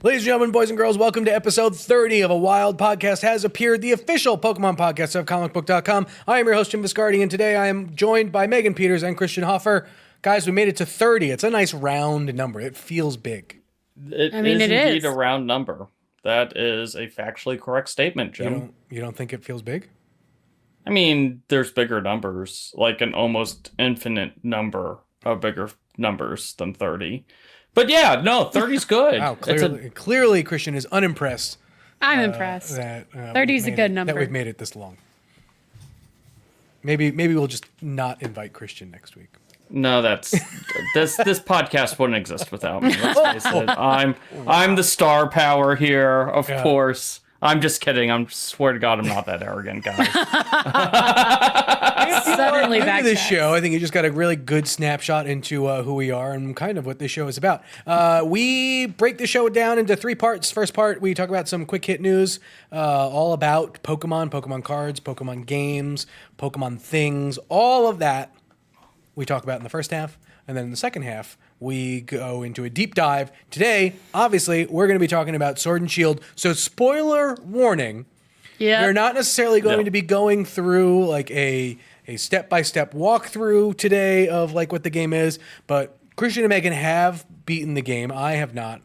Ladies and gentlemen, boys and girls, welcome to episode 30 of A Wild Podcast Has Appeared, the official Pokemon podcast of Comicbook.com. I am your host, Jim Viscardi, and today I am joined by Megan Peters and Christian Hoffer. Guys, we made it to 30. It's a nice round number. It feels big. It is indeed a round number. That is a factually correct statement, Jim. You don't think it feels big? I mean, there's bigger numbers, like an almost infinite number of bigger numbers than 30. But yeah, no, 30's good. Wow, clearly Christian is unimpressed. I'm impressed. 30 is a good number. That we've made it this long. Maybe we'll just not invite Christian next week. No, this podcast wouldn't exist without me. Let's face it. I'm the star power here, of course. I'm just kidding. I swear to God, I'm not that arrogant, guys. Suddenly back to this show. I think you just got a really good snapshot into who we are and kind of what this show is about. We break the show down into 3 parts. First part, we talk about some quick hit news, all about Pokemon cards, Pokemon games, Pokemon things, all of that we talk about in the first half. And then in the second half, we go into a deep dive. Today, obviously, we're going to be talking about Sword and Shield. So spoiler warning. Yeah. We're not necessarily going to be going through like a step-by-step walkthrough today of like what the game is. But Christian and Megan have beaten the game. I have not.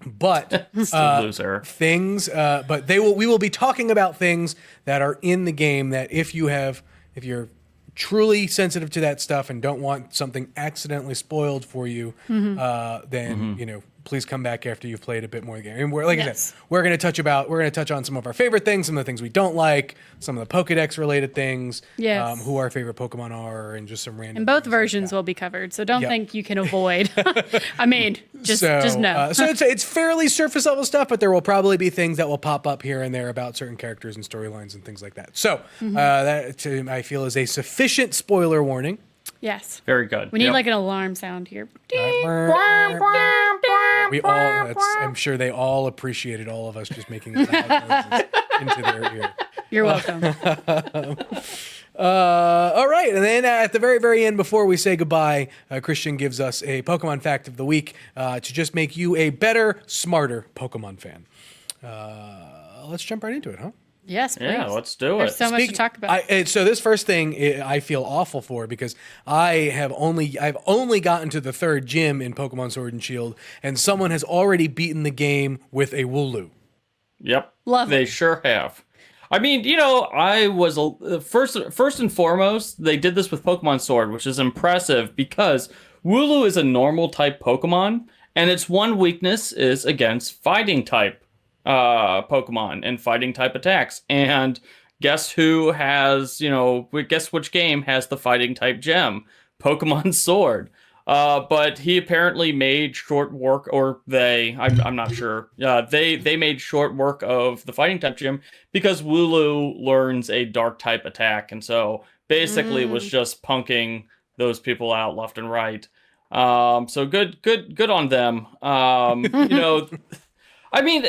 But loser. But we will be talking about things that are in the game that if you're truly sensitive to that stuff and don't want something accidentally spoiled for you, then please come back after you've played a bit more of the game. And I said, we're going to touch on some of our favorite things, some of the things we don't like, some of the Pokedex related things, who our favorite Pokemon are, and just some random. And both versions will be covered, so don't think you can avoid. I mean, just know. So it's fairly surface level stuff, but there will probably be things that will pop up here and there about certain characters and storylines and things like that. So that I feel is a sufficient spoiler warning. Yes. Very good. We need like an alarm sound here. I'm sure they all appreciated all of us just making loud noises into their ear. You're welcome. All right. And then at the very, very end, before we say goodbye, Christian gives us a Pokemon fact of the week to just make you a better, smarter Pokemon fan. Let's jump right into it, huh? Yes, please. Yeah, let's do it. There's so much to talk about. So this first thing I feel awful for because I've only gotten to the 3rd gym in Pokemon Sword and Shield, and someone has already beaten the game with a Wooloo. Yep. Love They it. sure have. I mean, I was first and foremost, they did this with Pokemon Sword, which is impressive because Wooloo is a normal type Pokemon, and its one weakness is against fighting type Pokemon and fighting type attacks. And guess who has, guess which game has the fighting type gem? Pokemon Sword. But he apparently made short work, or I'm not sure. They made short work of the fighting type gym because Wooloo learns a dark type attack. And so basically was just punking those people out left and right. So good on them. I mean,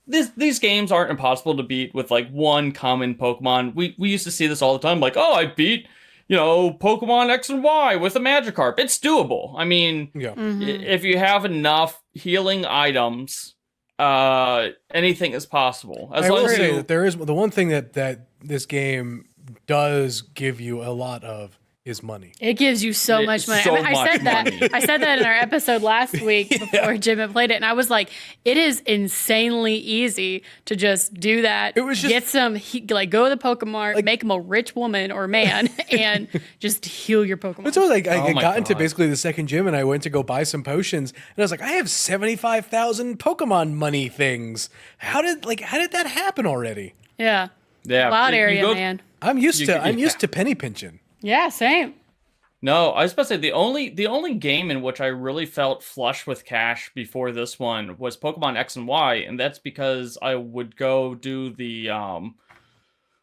these games aren't impossible to beat with like one common Pokemon. We used to see this all the time, like, I beat, Pokemon X and Y with a Magikarp. It's doable. I mean, if you have enough healing items, anything is possible. I will say that there is the one thing that this game does give you a lot of is money. It gives you so much money. I said that in our episode last week before Jim had played it, and I was like, it is insanely easy to just do that. It was just, get some, go to the Pokemon, make him a rich woman or man, and just heal your Pokemon. It's always like I got into basically the 2nd gym, and I went to go buy some potions, and I was like, I have 75,000 Pokemon money things. How did that happen already? Yeah. Wild area, man. I'm used to penny pinching. Yeah, same. No, I was about to say the only game in which I really felt flush with cash before this one was Pokemon X and Y, and that's because I would go do the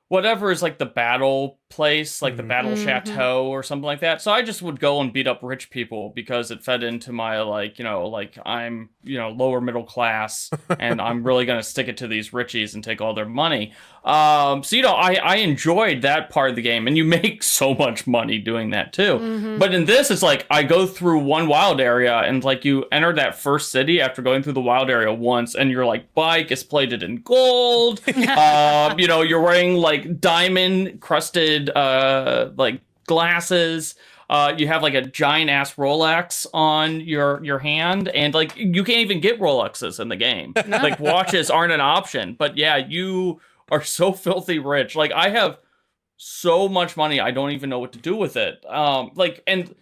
whatever is like the battle place, like the Battle Chateau or something like that. So I just would go and beat up rich people because it fed into my I'm lower middle class and I'm really gonna stick it to these richies and take all their money. I enjoyed that part of the game, and you make so much money doing that too. But in this, it's like I go through one wild area and like you enter that first city after going through the wild area once, and your like bike is plated in gold. You're wearing like diamond crusted like glasses. You have like a giant ass Rolex on your hand, and like you can't even get Rolexes in the game. Like watches aren't an option. But yeah, you are so filthy rich. Like I have so much money, I don't even know what to do with it. And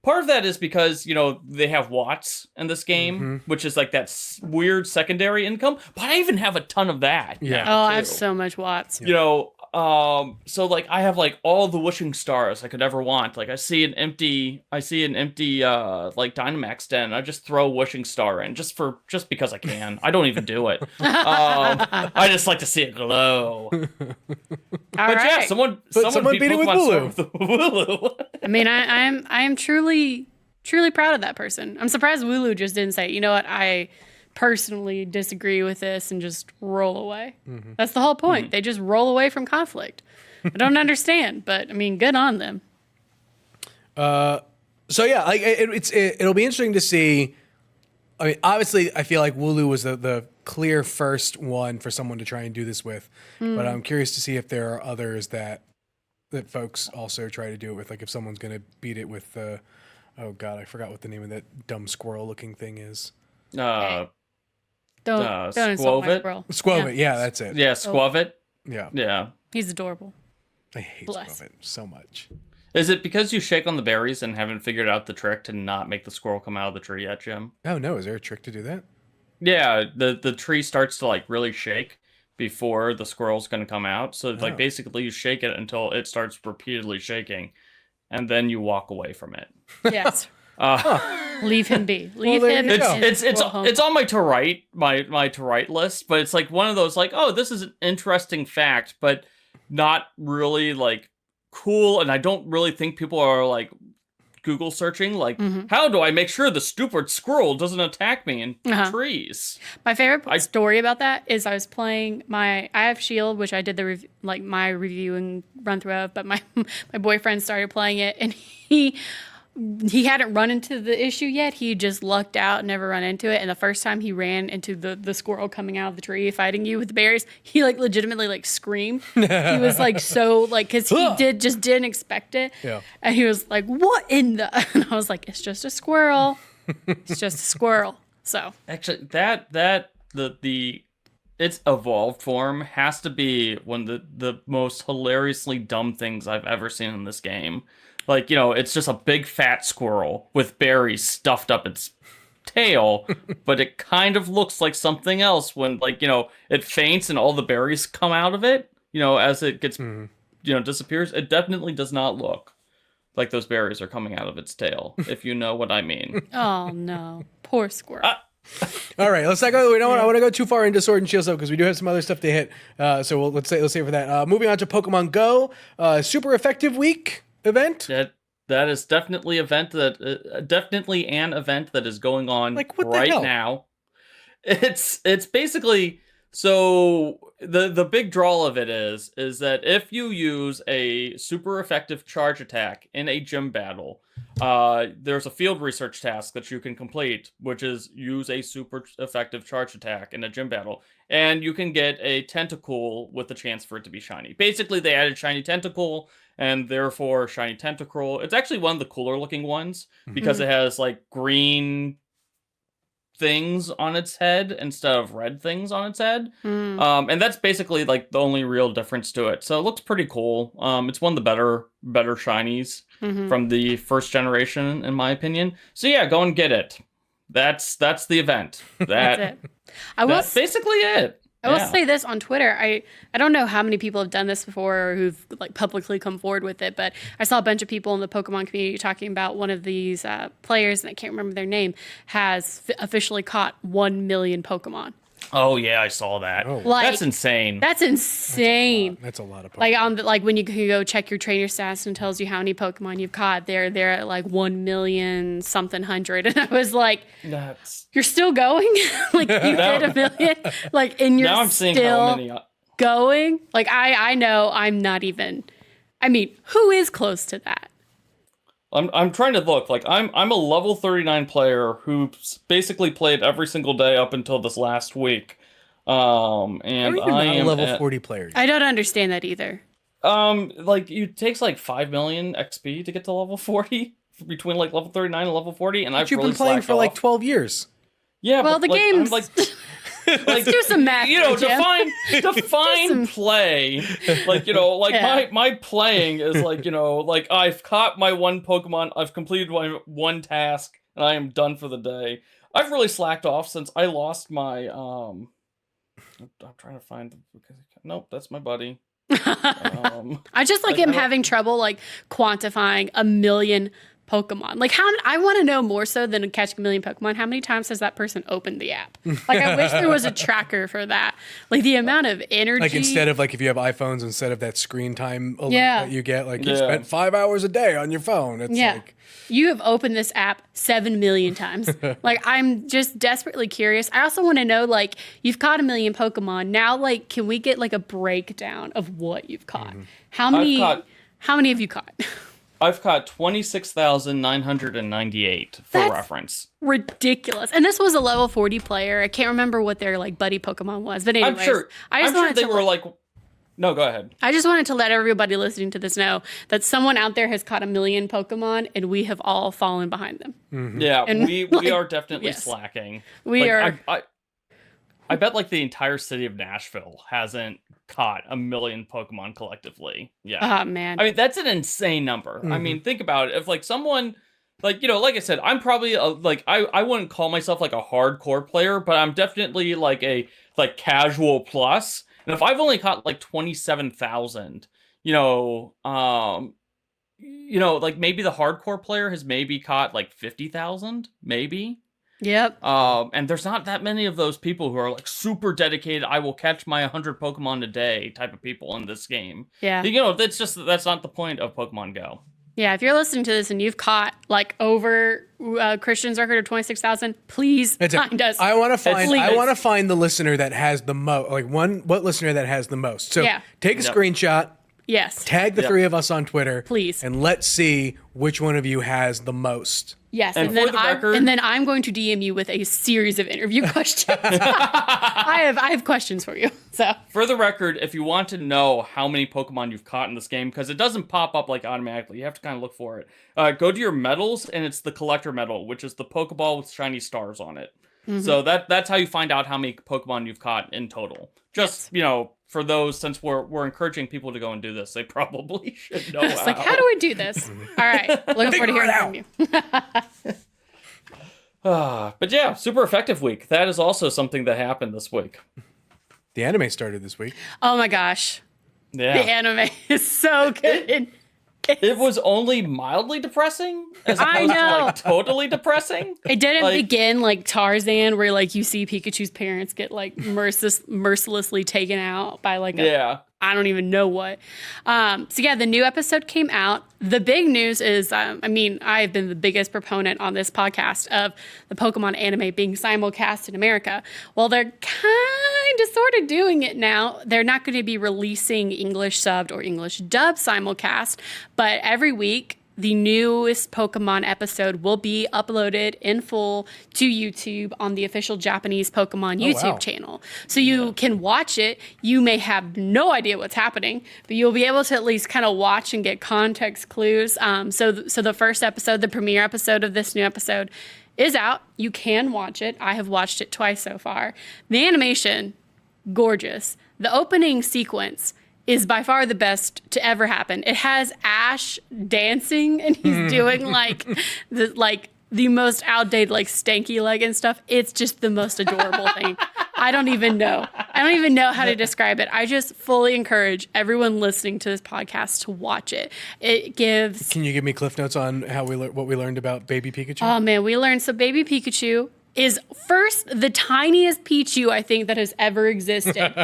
part of that is because they have watts in this game, which is like that weird secondary income. But I even have a ton of that. Yeah. Oh, I have so much watts. So like I have like all the wishing stars I could ever want. Like I see an empty like Dynamax den. I just throw a wishing star in just because I can. I don't even do it. I just like to see it glow. Yeah, someone beat it with Wooloo. I mean, I am truly proud of that person. I'm surprised Wooloo just didn't say, you know what, I personally disagree with this and just roll away. That's the whole point. They just roll away from conflict. I don't understand, but I mean, good on them. So yeah, like it'll be interesting to see. I mean, obviously, I feel like Wooloo was the clear first one for someone to try and do this with, but I'm curious to see if there are others that folks also try to do it with. Like if someone's going to beat it with oh god, I forgot what the name of that dumb squirrel looking thing is. Don't insult my squirrel. Squovit, yeah, that's it. Yeah, Squovit. Yeah. He's adorable. I hate Squovit so much. Is it because you shake on the berries and haven't figured out the trick to not make the squirrel come out of the tree yet, Jim? Oh no, is there a trick to do that? Yeah, the tree starts to like really shake before the squirrel's going to come out. So like basically you shake it until it starts repeatedly shaking, and then you walk away from it. Yes. Leave him be. Leave him. It's on my to write list, but it's like one of those like, oh, this is an interesting fact, but not really like cool, and I don't really think people are like Google searching like, how do I make sure the stupid squirrel doesn't attack me in trees? My favorite story about that is I was playing I have Shield, which I did my reviewing run through of, but my boyfriend started playing it, and he hadn't run into the issue yet. He just lucked out, never run into it. And the first time he ran into the squirrel coming out of the tree fighting you with the berries, he like legitimately like screamed. He was like so like, cause he didn't expect it. Yeah. And he was like, what in the, and I was like, it's just a squirrel. It's just a squirrel. So actually its evolved form has to be one of the most hilariously dumb things I've ever seen in this game. Like, it's just a big fat squirrel with berries stuffed up its tail, but it kind of looks like something else when, like, it faints and all the berries come out of it, as it gets, disappears. It definitely does not look like those berries are coming out of its tail, if you know what I mean. Oh, no. Poor squirrel. All right, let's not go. I want to go too far into Sword and Shield because we do have some other stuff to hit. So let's say for that. Moving on to Pokemon Go, super effective week event. That is definitely an event that is going on right now. It's basically, so the big draw of it is that if you use a super effective charge attack in a gym battle, there's a field research task that you can complete, which is use a super effective charge attack in a gym battle, and you can get a Tentacool with the chance for it to be shiny. Basically, they added shiny Tentacool, and therefore shiny Tentacruel. It's actually one of the cooler looking ones because it has like green things on its head instead of red things on its head. And that's basically like the only real difference to it. So it looks pretty cool. It's one of the better shinies from the first generation, in my opinion. So yeah, go and get it. That's the event. That's it. That's basically it. I will say this on Twitter. I don't know how many people have done this before or who've like publicly come forward with it, but I saw a bunch of people in the Pokemon community talking about one of these players, and I can't remember their name, has officially caught 1 million Pokemon. Oh yeah, I saw that. Oh. Like, That's insane. That's insane. That's a lot of Pokemon. Like when you can go check your trainer stats and it tells you how many Pokemon you've caught, they're at like 1,000,000 something hundred, and I was like, That's "You're still going? Like you hit 1,000,000? Like and you're now I'm seeing still how many. going? Like I know I'm not even. I mean, who is close to that? I'm trying to look. Like I'm a level 39 player who basically played every single day up until this last week. And I am a level at, 40 player. I don't understand that either. like it takes like 5 million XP to get to level 40 between like level 39 and level 40, and I've You've really been playing slacked for like off. 12 years. Yeah, Well, but the like, I'm game's. like, Let's do some math. you know, here, Jim. define some- play. Like, you know, like Yeah. my playing is like, you know, like I've caught my one Pokemon, I've completed my one task, and I am done for the day. I've really slacked off since I lost my I'm trying to find nope, that's my buddy. I just like Like, him I don't- having trouble like quantifying 1,000,000 Pokemon. Like how I want to know more so than catching 1,000,000 Pokemon. How many times has that person opened the app? Like I wish there was a tracker for that. Like the amount of energy. Like instead of like if you have iPhones, instead of that screen time alert Yeah. that you get, like you Yeah. spent 5 hours a day on your phone. It's yeah, like you have opened this app 7,000,000 times. Like I'm just desperately curious. I also want to know like you've caught 1,000,000 Pokemon. Now like can we get like a breakdown of what you've caught? How many? How many have you caught? I've caught 26,998 for That's- reference. Ridiculous. And this was a level 40 player. I can't remember what their like buddy Pokemon was, but anyways, I'm sure wanted they to were like no, go ahead. I just wanted to let everybody listening to this know that someone out there has caught 1,000,000 Pokemon and we have all fallen behind them. Yeah, And, we like, are definitely yes. slacking. We Like, are. I bet like the entire city of Nashville hasn't caught 1,000,000 Pokemon collectively. Yeah. Oh man. I mean, that's an insane number. I mean, think about it. If like someone like, you know, like I said, I'm probably I wouldn't call myself like a hardcore player, but I'm definitely like a like casual plus. And if I've only caught like 27,000, like maybe the hardcore player has maybe caught like 50,000, maybe. Yep. And there's not that many of those people who are like super dedicated. I will catch my 100 Pokemon a day type of people in this game. Yeah. You know, that's not the point of Pokemon Go. Yeah. If you're listening to this and you've caught like over Christian's record of 26,000, please find us. I want to find. Please. I want to find the listener that has the most. Like what listener that has the most. So Yeah. take a Yep. screenshot, Yes. tag the Yep. three of us on Twitter, Please. and let's see which one of you has the most. Yes, And and, for then the record- and then I'm going to DM you with a series of interview questions. I have questions for you. So For the record, if you want to know how many Pokemon you've caught in this game, because it doesn't pop up like automatically, you have to kind of look for it. Go to your medals, and it's the collector medal, which is the Pokeball with shiny stars on it. So that's how you find out how many Pokemon you've caught in total. Just for those, since we're encouraging people to go and do this, they probably should know. it's like, how do we do this? All right, looking forward to Figure it hearing from you. But yeah, super effective week. That is also something that happened this week. The anime started this week. Oh my gosh, Yeah. the anime is so good. It was only mildly depressing as I opposed to know. like totally depressing. It didn't Like- begin like Tarzan, where like you see Pikachu's parents get like mercilessly taken out by like a Yeah. I don't even know what. So yeah, the new episode came out. The big news is, I've been the biggest proponent on this podcast of the Pokemon anime being simulcast in America. Well, they're kind of sort of doing it now. They're not going to be releasing English subbed or English dubbed simulcast, but every week, the newest Pokemon episode will be uploaded in full to YouTube on the official Japanese Pokemon YouTube wow. channel. So you can watch it. You may have no idea what's happening, but you'll be able to at least kind of watch and get context clues. So the first episode, the premiere episode of this new episode, is out. You can watch it. I have watched it twice so far. The animation, gorgeous. The opening sequence is by far the best to ever happen. It has Ash dancing and he's doing like the most outdated like stanky leg and stuff. It's just the most adorable thing. I don't even know how to describe it. I just fully encourage everyone listening to this podcast to watch it. It gives Can you give me cliff notes on what we learned about Baby Pikachu? Oh man, we learned so Baby Pikachu is first the tiniest Pichu I think that has ever existed.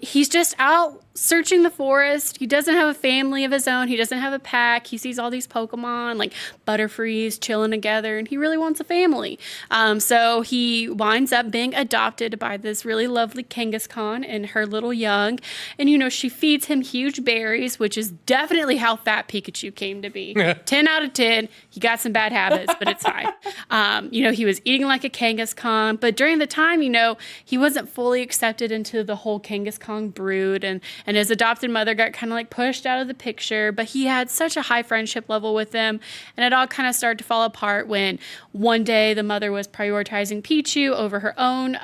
He's just out searching the forest. He doesn't have a family of his own. He doesn't have a pack. He sees all these Pokemon like Butterfrees chilling together, and he really wants a family. So he winds up being adopted by this really lovely Kangaskhan and her little young. And, you know, she feeds him huge berries, which is definitely how Fat Pikachu came to be. 10 out of 10. He got some bad habits, but it's fine. You know, he was eating like a Kangaskhan, but during the time, you know, he wasn't fully accepted into the whole Kangaskhan brood, and his adopted mother got kind of like pushed out of the picture, but he had such a high friendship level with them, and it all kind of started to fall apart when one day the mother was prioritizing Pichu over her own,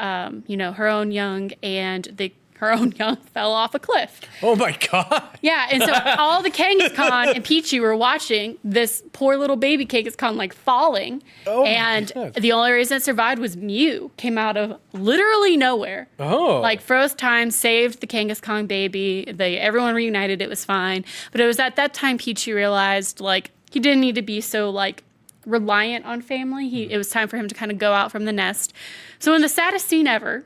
you know, her own young, and her own young fell off a cliff. Oh my God. Yeah, and so all the Kangaskhan and Pichu were watching this poor little baby Kangaskhan like falling. Oh and my God. the only reason it survived was Mew came out of literally nowhere. Oh. Like froze time, saved the Kangaskhan baby. Everyone reunited, it was fine. But it was at that time Pichu realized like he didn't need to be so like reliant on family. It was time for him to kind of go out from the nest. So in the saddest scene ever,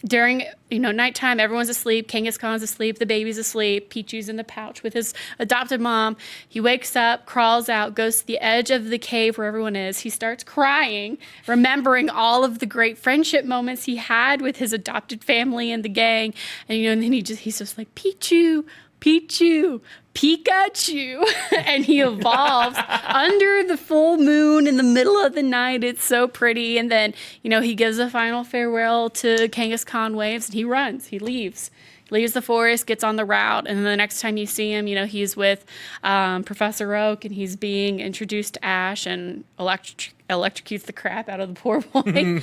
during, you know, nighttime, everyone's asleep. Kangaskhan's asleep. The baby's asleep. Pichu's in the pouch with his adopted mom. He wakes up, crawls out, goes to the edge of the cave where everyone is. He starts crying, remembering all of the great friendship moments he had with his adopted family and the gang. And, you know, and then he's just like, Pichu, Pichu, Pikachu. And he evolves under the full moon in the middle of the night. It's so pretty. And then, you know, he gives a final farewell to Kangaskhan waves and he runs. He leaves the forest, gets on the route. And then the next time you see him, you know, he's with Professor Oak and he's being introduced to Ash and electrocutes the crap out of the poor boy.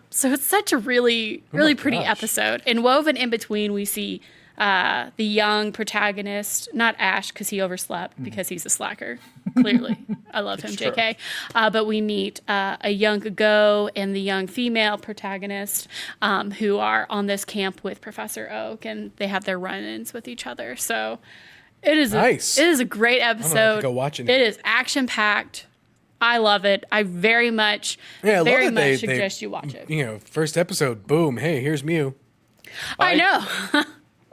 So it's such a really pretty episode. And woven in between, we see the young protagonist, not Ash because he overslept because he's a slacker, clearly. I love him, JK. But we meet a young Go and the young female protagonist who are on this camp with Professor Oak, and they have their run-ins with each other. So it is nice. It is a great episode. I'm gonna have to go watching it. It is action-packed. I love it. I very much suggest you watch it. You know, first episode, boom, hey, here's Mew. I know.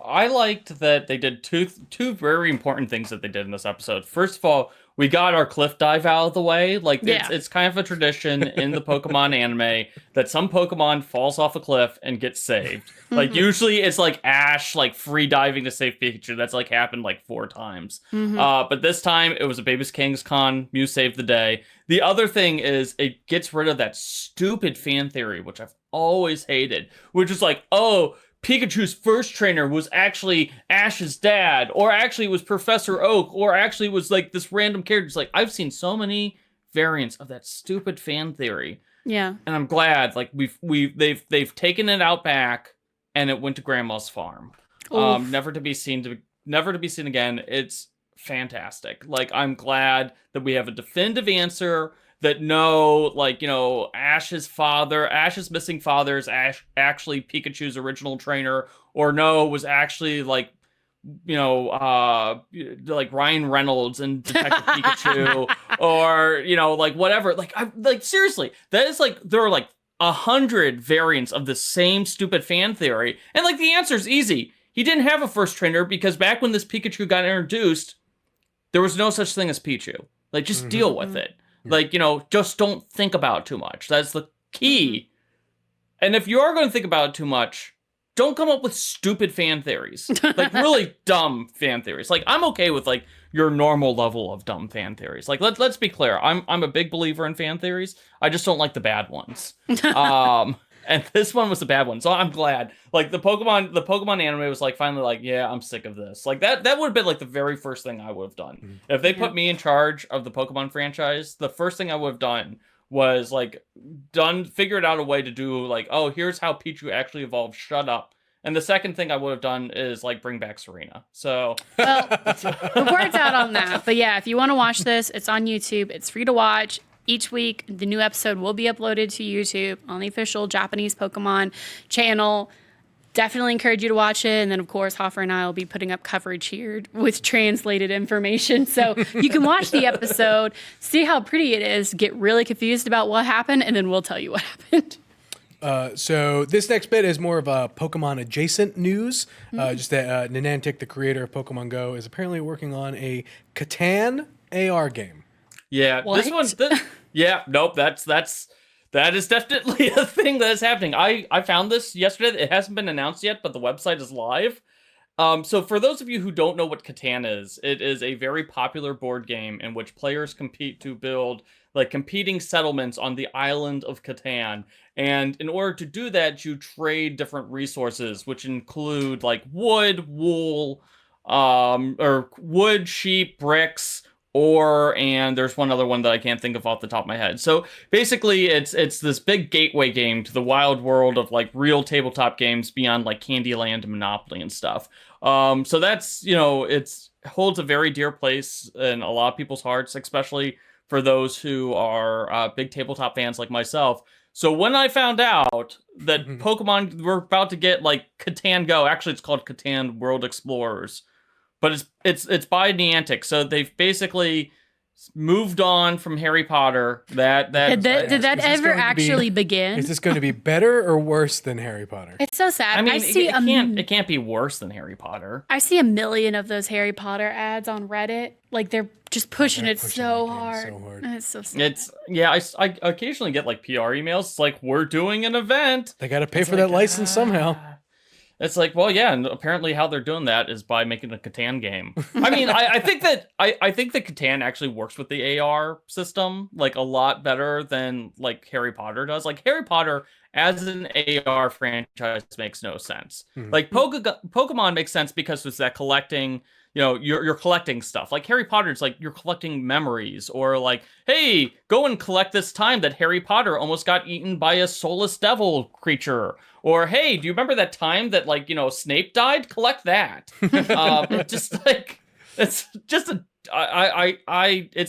I liked that they did two very important things that they did in this episode. First of all, we got our cliff dive out of the way. Like, it's kind of a tradition in the Pokemon anime that some Pokemon falls off a cliff and gets saved. Like, usually it's like Ash, like, free diving to save Pikachu. That's, like, happened, like, 4 times. But this time, it was a baby's Kangaskhan. Mew saved the day. The other thing is it gets rid of that stupid fan theory, which I've always hated, which is like, oh, Pikachu's first trainer was actually Ash's dad, or actually it was Professor Oak, or actually it was like this random character. It's like, I've seen so many variants of that stupid fan theory. Yeah. And I'm glad, like, they've taken it out back and it went to Grandma's farm. Never to be seen again. It's fantastic. Like, I'm glad that we have a definitive answer. That no, like, you know, Ash's missing father is actually Pikachu's original trainer, or no, was actually, like, you know, like Ryan Reynolds and Detective Pikachu, or, you know, like, whatever. Like, seriously, that is, like, there are, like, 100 variants of the same stupid fan theory, and, like, the answer's easy. He didn't have a first trainer because back when this Pikachu got introduced, there was no such thing as Pichu. Like, just deal with it. Like, you know, just don't think about it too much. That's the key. And if you are going to think about it too much, don't come up with stupid fan theories. Like, really dumb fan theories. Like, I'm okay with, like, your normal level of dumb fan theories. Like, let's be clear. I'm a big believer in fan theories. I just don't like the bad ones. And this one was a bad one, so I'm glad. Like, the Pokemon anime was, like, finally like, yeah, I'm sick of this. Like, that would have been, like, the very first thing I would have done. If they put me in charge of the Pokemon franchise, the first thing I would have done was, like, figured out a way to do, like, oh, here's how Pichu actually evolved, shut up. And the second thing I would have done is, like, bring back Serena. So, well, the word's out on that. But yeah, if you want to watch this, it's on YouTube. It's free to watch. Each week, the new episode will be uploaded to YouTube on the official Japanese Pokemon channel. definitely encourage you to watch it. And then, of course, Hoffer and I will be putting up coverage here with translated information. So you can watch the episode, see how pretty it is, get really confused about what happened, and then we'll tell you what happened. So this next bit is more of a Pokemon adjacent news. Just that Niantic, the creator of Pokemon Go, is apparently working on a Catan AR game. Yeah, What? this one's nope, that is definitely a thing that is happening. I found this yesterday. It hasn't been announced yet, but the website is live. So for those of you who don't know what Catan is, it is a very popular board game in which players compete to build like competing settlements on the island of Catan. And in order to do that, you trade different resources, which include like wood, wool, or wood, sheep, bricks, and there's one other one that I can't think of off the top of my head. So basically it's this big gateway game to the wild world of like real tabletop games beyond like Candyland and Monopoly and stuff. So that's, it's holds a very dear place in a lot of people's hearts, especially for those who are big tabletop fans like myself. So when I found out that Pokemon were about to get like Catan Go, actually it's called Catan World Explorers, but it's by Niantic, so they've basically moved on from Harry Potter. Did that ever actually begin? Is this going to be better or worse than Harry Potter? It's so sad. I mean, it can't be worse than Harry Potter. I see a million of those Harry Potter ads on Reddit. Like they're just pushing it so hard. And it's so sad. I occasionally get like PR emails. It's like, we're doing an event. They got to pay for that license somehow. It's like, well, yeah, and apparently how they're doing that is by making a Catan game. I mean, I think that Catan actually works with the AR system like a lot better than like Harry Potter does. Like Harry Potter as an AR franchise makes no sense. Like Pokemon makes sense because it's that collecting. You're collecting stuff. Like Harry Potter, it's like you're collecting memories, or like, hey, go and collect this time that Harry Potter almost got eaten by a soulless devil creature. Or, hey, do you remember that time that like, Snape died? Collect that. It's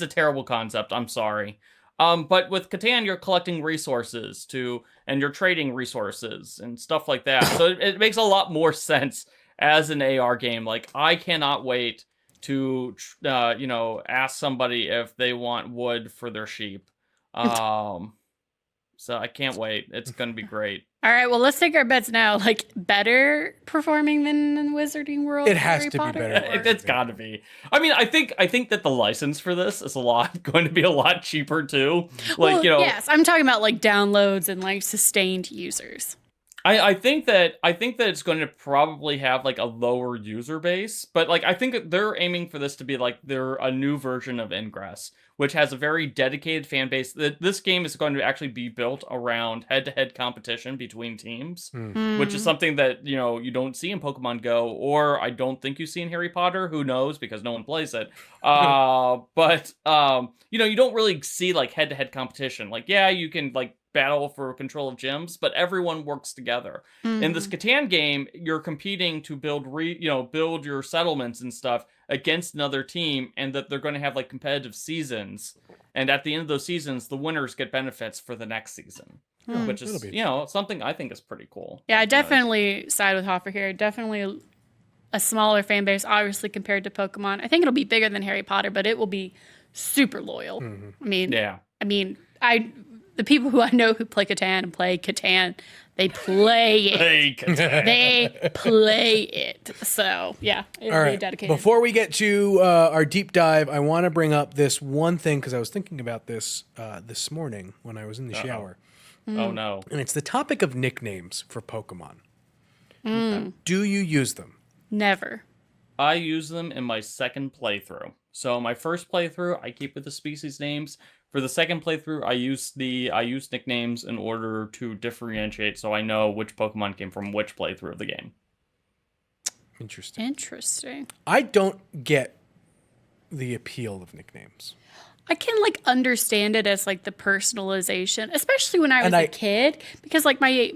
a terrible concept. I'm sorry. But with Catan, you're collecting resources and you're trading resources and stuff like that. So it makes a lot more sense as an AR game. Like, I cannot wait to, ask somebody if they want wood for their sheep. So I can't wait. It's going to be great. All right, well, let's take our bets now. Like, better performing than Wizarding World? It has to be better. It's got to be. I mean, I think that the license for this is going to be a lot cheaper too. Like, yes, I'm talking about like downloads and like sustained users. I think that it's going to probably have like a lower user base, but like I think that they're aiming for this to be like a new version of Ingress, which has a very dedicated fan base. This game is going to actually be built around head-to-head competition between teams, which is something that you don't see in Pokemon Go, or I don't think you see in Harry Potter. Who knows? Because no one plays it. But you don't really see like head-to-head competition. Like, yeah, you can like battle for control of gyms, but everyone works together. In this Catan game, you're competing to build your settlements and stuff against another team, and that they're going to have like competitive seasons, and at the end of those seasons the winners get benefits for the next season, which is something I think is pretty cool. Yeah, I definitely side with Hoffer here. Definitely a smaller fan base, obviously, compared to Pokemon. I think it'll be bigger than Harry Potter, but it will be super loyal. The people who I know who play Catan, they play it. They play it. So, yeah, it'll be dedicated. Before we get to our deep dive, I want to bring up this one thing, because I was thinking about this this morning when I was in the shower. Oh, no. And it's the topic of nicknames for Pokemon. Do you use them? Never. I use them in my second playthrough. So my first playthrough, I keep with the species names. For the second playthrough, I use nicknames in order to differentiate, so I know which Pokemon came from which playthrough of the game. Interesting. I don't get the appeal of nicknames. I can like understand it as like the personalization, especially when I was a kid, because like my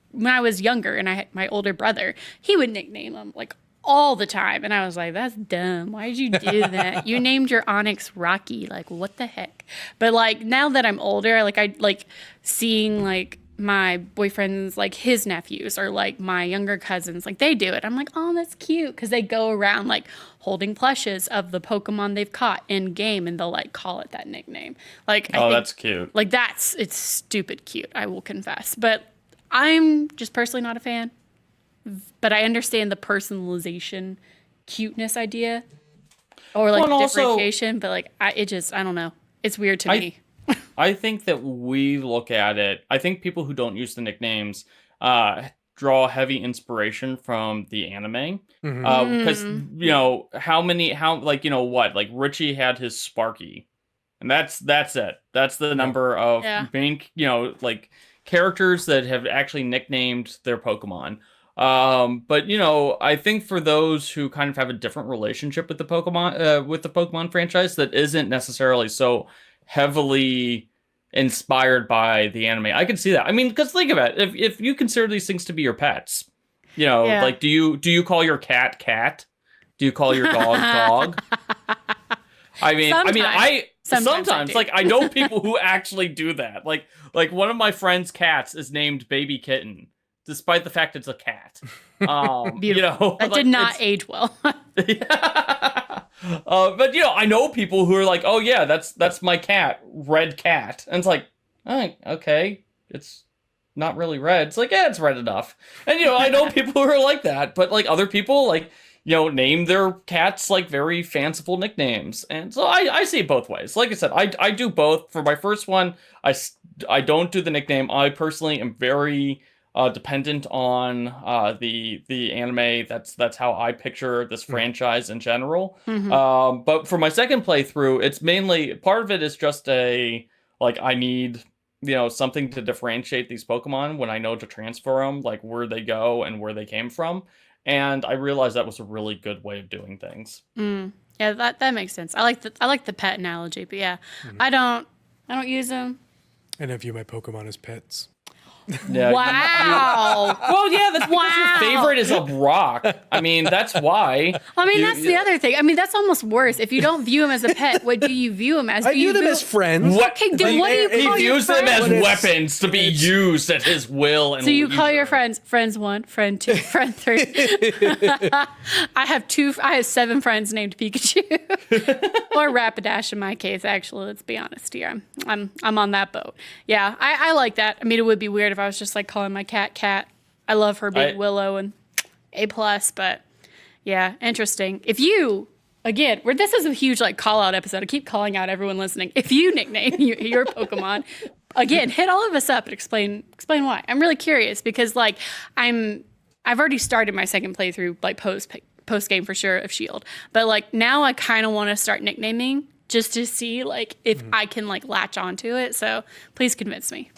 when I was younger and I had my older brother, he would nickname them like all the time, and I was like, that's dumb. Why did you do that? You named your Onyx Rocky. Like, what the heck? But like now that I'm older, like I like seeing like my boyfriend's like his nephews or like my younger cousins, like they do it. I'm like, oh, that's cute, because they go around like holding plushes of the Pokemon they've caught in game, and they'll like call it that nickname. Like, I think, that's cute. like it's stupid cute, I will confess. But I'm just personally not a fan. But I understand the personalization, cuteness idea, or like the differentiation. But like, I don't know. It's weird to me. I think that we look at it. I think people who don't use the nicknames draw heavy inspiration from the anime. Because like Richie had his Sparky, and that's it. That's the number of main like characters that have actually nicknamed their Pokemon. But I think for those who kind of have a different relationship with the Pokemon franchise that isn't necessarily so heavily inspired by the anime, I can see that. I mean, because think about it, if you consider these things to be your pets, like do you call your cat? Do you call your dog? Sometimes like I know people who actually do that. Like one of my friend's cats is named Baby Kitten, despite the fact it's a cat. Beautiful. That did not age well. Yeah. But I know people who are like, oh yeah, that's my cat, Red Cat, and it's like, oh, okay, it's not really red. It's like, yeah, it's red enough. And I know people who are like that, but like other people like name their cats like very fanciful nicknames, and so I see it both ways. Like I said, I do both. For my first one, I don't do the nickname. I personally am very dependent on the anime. That's how I picture this franchise in general. But for my second playthrough, it's mainly part of it is just I need something to differentiate these Pokemon when I know to transfer them, like where they go and where they came from. And I realized that was a really good way of doing things. Yeah, that makes sense. I like the pet analogy, but yeah, I don't use them. And I view my Pokemon as pets. Yeah, wow. Well, yeah, that's because your favorite is a rock. I mean, that's why. That's the other thing. I mean, that's almost worse. If you don't view him as a pet, what do you view him as? I view them as friends. Okay, then what do you call He your views friends? them as weapons to be used at his will. And so you call leisure. your friends friends 1, friend 2, friend 3. I have 7 friends named Pikachu or Rapidash in my case. Actually, let's be honest here. I'm on that boat. Yeah, I like that. I mean, it would be weird if I was just like calling my cat. I love her, Big Willow, and A+, but yeah, interesting. If you, again, this is a huge like call out episode. I keep calling out everyone listening. If you nickname your Pokemon, again, hit all of us up and explain why. I'm really curious because like I've already started my second playthrough, like post game for sure of Shield, but like now I kind of want to start nicknaming just to see like if I can like latch onto it. So please convince me.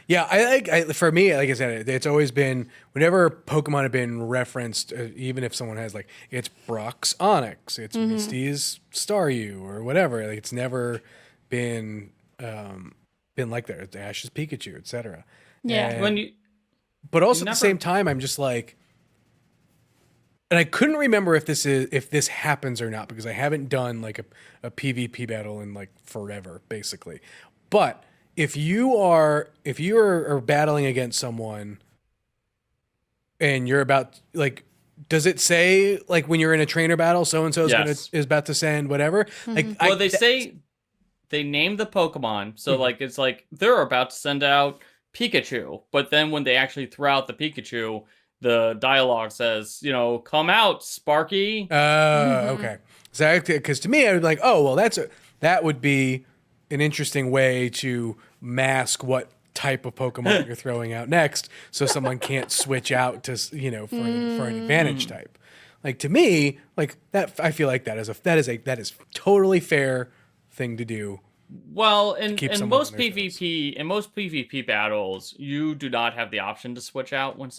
Yeah, I for me, like I said, it's always been whenever Pokemon have been referenced, even if someone has like it's Brock's Onix, it's Misty's Staryu or whatever, like it's never been like that. It's Ash's Pikachu, etc. Yeah, but also at the same time, I'm just like, and I couldn't remember if this happens or not because I haven't done like a PvP battle in like forever, basically, but. If you are battling against someone and you're about like, does it say like when you're in a trainer battle, so and so is about to send whatever? Like, they say they name the Pokemon, so like it's like they're about to send out Pikachu, but then when they actually throw out the Pikachu, the dialogue says, come out, Sparky. Okay. So because to me, I would like, oh well, that would be an interesting way to mask what type of Pokemon you're throwing out next, so someone can't switch out to for an advantage type. Like to me, like that, I feel like that is totally fair thing to do. Well, in most PvP battles, you do not have the option to switch out when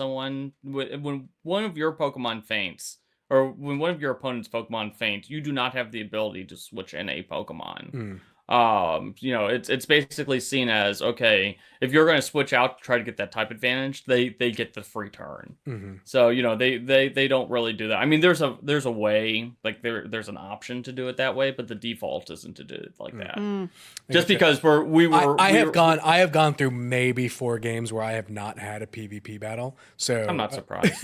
one of your Pokemon faints. Or when one of your opponent's Pokemon faints, you do not have the ability to switch in a Pokemon. It's basically seen as, okay, if you're going to switch out to try to get that type advantage, they get the free turn. So they don't really do that. I mean, there's a way, like there's an option to do it that way, but the default isn't to do it like that. Just because I have gone through maybe 4 games where I have not had a PvP battle. So I'm not surprised.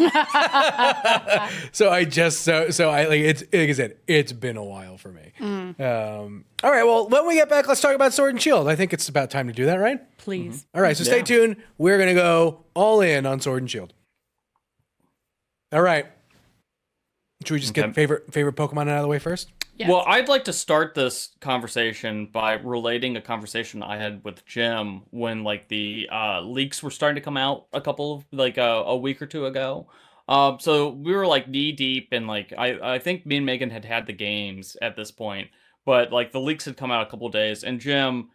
So I like it's like I said, it's been a while for me. All right, well, when we get back, let's talk about Sword and Shield. I think it's about time to do that, right? Please. All right, so stay tuned. We're gonna go all in on Sword and Shield. All right. Should we just get favorite Pokemon out of the way first? Yes. Well, I'd like to start this conversation by relating a conversation I had with Jim when like the leaks were starting to come out a week or two ago. So we were like knee deep and like I think me and Megan had the games at this point, but like the leaks had come out a couple of days, and Jim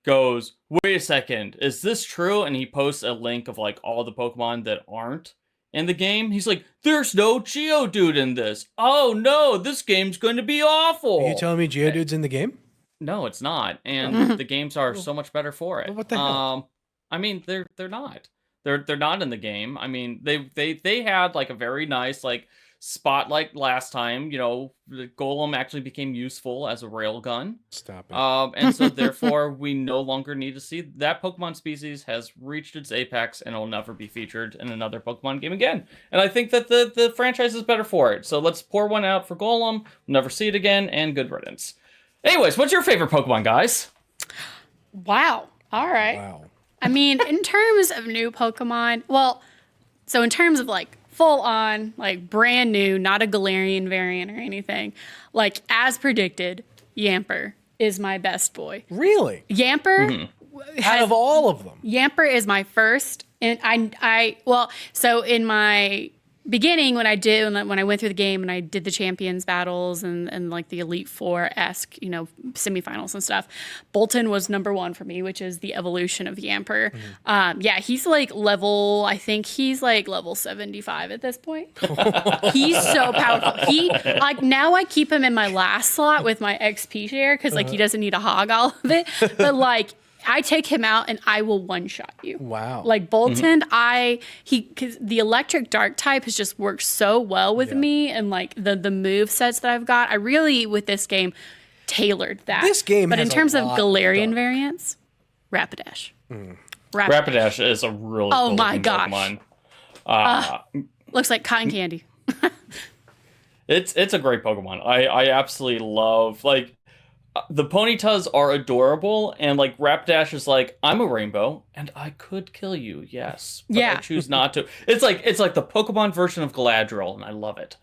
goes, "Wait a second, is this true?" And he posts a link of like all the Pokemon that aren't in the game. He's like, "There's no Geodude in this. Oh no, this game's going to be awful." Are you telling me Geodude's in the game? No, it's not, and the games are so much better for it. Well, what the hell? I mean, they're not. They're not in the game. I mean, they had like a very nice like spotlight last time. You know, the Golem actually became useful as a railgun. Stop it. And so therefore we no longer need to see that Pokemon species has reached its apex and will never be featured in another Pokemon game again. And I think that the franchise is better for it. So let's pour one out for Golem. We'll never see it again, and good riddance. Anyways, what's your favorite Pokemon, guys? Wow. All right. Wow. I mean, in terms of new Pokemon, so in terms of like full on, like brand new, not a Galarian variant or anything, like as predicted, Yamper is my best boy. Really? Yamper, Out of all of them? Yamper is my first, and so in my beginning when I went through the game and I did the champions battles and like the Elite Four-esque, semifinals and stuff, Bolton was number 1 for me, which is the evolution of Yamper. He's like I think he's like level 75 at this point. He's so powerful. Now I keep him in my last slot with my XP share because like he doesn't need to hog all of it, but like I take him out and I will one-shot you. Wow. Like Bolton, because the electric dark type has just worked so well with me, and like the move sets that I've got, I really with this game tailored that. This game but has in terms a of lot Galarian dark. variants, Rapidash. Rapidash is a really cool my looking gosh. Pokemon. Looks like cotton candy. It's a great Pokemon. I absolutely love like. The Ponytas are adorable, and like Rapidash is like, I'm a rainbow, and I could kill you, yes, but I choose not to. It's like the Pokemon version of Galadriel, and I love it.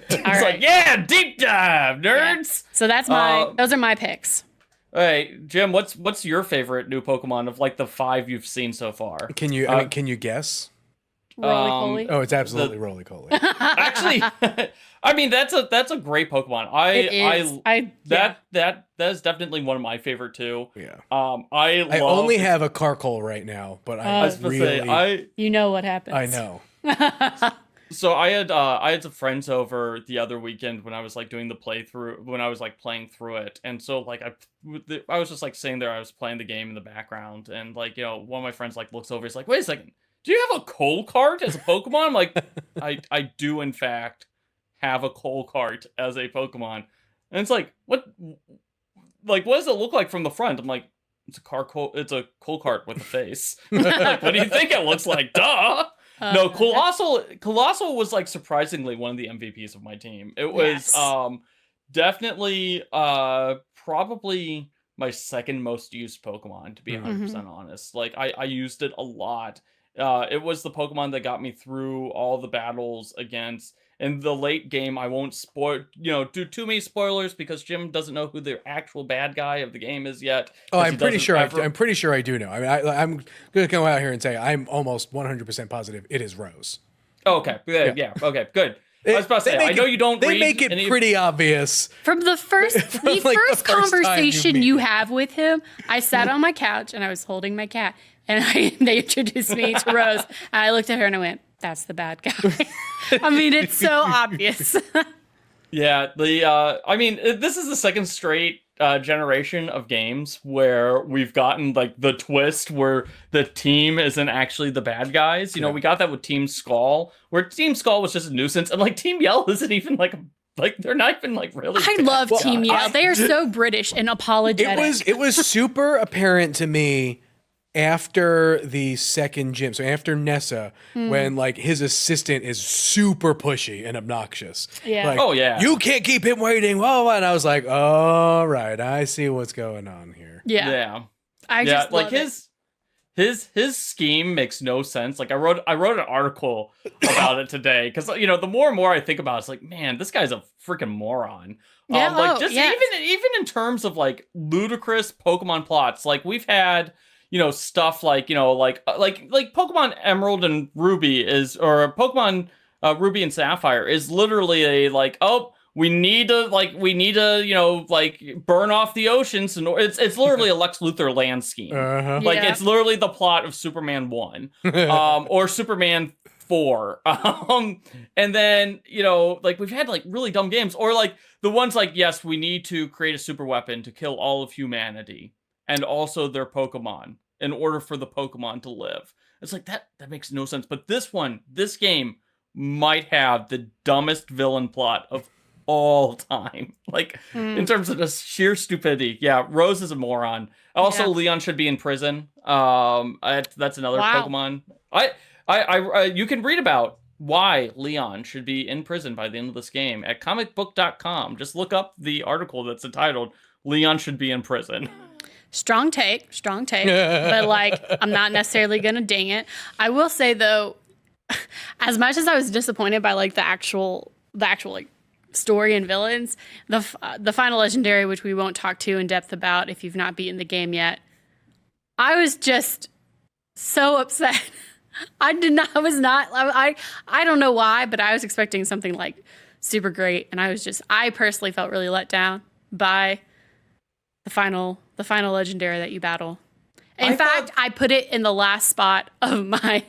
It's like, yeah, deep dive, nerds. Yeah. So that's those are my picks. All right, Jim, what's your favorite new Pokemon of like the 5 you've seen so far? Can you guess? Roly-poly. Oh, it's absolutely Roly-Poly. Actually, I mean that's a great Pokemon. That is definitely one of my favorite too. Yeah. I only have a Carkol right now, but I was really. You know what happens. I know. So I had some friends over the other weekend when I was like doing the playthrough, when I was like playing through it, and so like I was just like sitting there, I was playing the game in the background, and like one of my friends like looks over, he's like, wait a second. Do you have a coal cart as a Pokemon? I'm like, I do in fact have a coal cart as a Pokemon. And it's like, what does it look like from the front? I'm like, it's a coal cart with a face. Like, what do you think it looks like? Duh. No, Colossal was like surprisingly one of the MVPs of my team. It was definitely probably my second most used Pokemon, to be 100% honest. Like I used it a lot. It was the Pokemon that got me through all the battles against. In the late game, I won't do too many spoilers because Jim doesn't know who the actual bad guy of the game is yet. Oh, I'm pretty sure I do know. I mean, I'm going to come out here and say I'm almost 100% positive it is Rose. Oh, okay. Yeah. Okay. Good. I was about to say, I know you don't read. They make it pretty obvious. From the first conversation you have with him, I sat on my couch and I was holding my cat, and they introduced me to Rose. And I looked at her and I went, "That's the bad guy." I mean, it's so obvious. Yeah, I mean, this is the second straight generation of games where we've gotten like the twist where the team isn't actually the bad guys. You know, we got that with Team Skull, where Team Skull was just a nuisance, and like Team Yell isn't even like they're not even like really. I bad love guys. Team Yell. They are so British and apologetic. It was super apparent to me after the second gym, so after Nessa, when like his assistant is super pushy and obnoxious. Yeah. Like, Oh, yeah. you can't keep him waiting. Whoa, and I was like, all right, I see what's going on here. Yeah. Yeah. I Yeah, just like love it. his scheme makes no sense. Like I wrote an article about it today because you know the more and more I think about it, it's like, man, this guy's a freaking moron. Yeah, Like oh, just yes. even in terms of like ludicrous Pokemon plots, like we've had stuff like like Pokemon Emerald and Ruby Pokemon Ruby and Sapphire is literally a like, oh, we need to burn off the oceans, and it's literally a Lex Luthor land scheme. Uh-huh. Like Yeah. it's literally the plot of Superman 1 or Superman 4. And then, like we've had like really dumb games or like the ones like, yes, we need to create a super weapon to kill all of humanity and also their Pokemon in order for the Pokemon to live. It's like that makes no sense. But this game might have the dumbest villain plot of all time. Like in terms of just sheer stupidity. Yeah, Rose is a moron. Also, Yeah. Leon should be in prison. That's another Wow. Pokemon. You can read about why Leon should be in prison by the end of this game at Comicbook.com. Just look up the article that's entitled "Leon Should Be in Prison." Strong take, but like I'm not necessarily gonna ding it. I will say though, as much as I was disappointed by like the actual like story and villains, the final legendary, which we won't talk too in depth about if you've not beaten the game yet, I was just so upset. I don't know why, but I was expecting something like super great, and I personally felt really let down by the final legendary that you battle. In fact, I put it in the last spot of my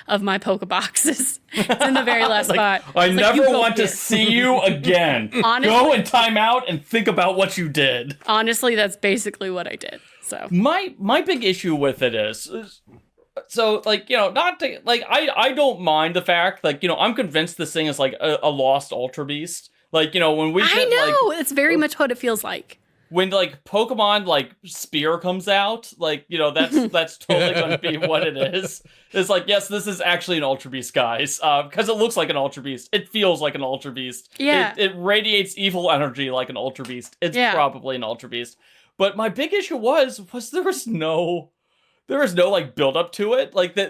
Pokeboxes. It's in the very last spot. I It's like, never you go want to here. see you again. Honestly- Go and time out and think about what you did. Honestly, that's basically what I did. So My big issue with it is so like not to like I don't mind the fact like I'm convinced this thing is like a lost Ultra Beast. Like when we I get, know like, it's very much what it feels like. when like Pokemon like Spear comes out, like that's totally going to be what it is. It's like, yes, this is actually an Ultra Beast, guys, because it looks like an Ultra Beast. It feels like an Ultra Beast. Yeah. It radiates evil energy like an Ultra Beast. It's probably an Ultra Beast. But my big issue was there was no like build up to it. Like the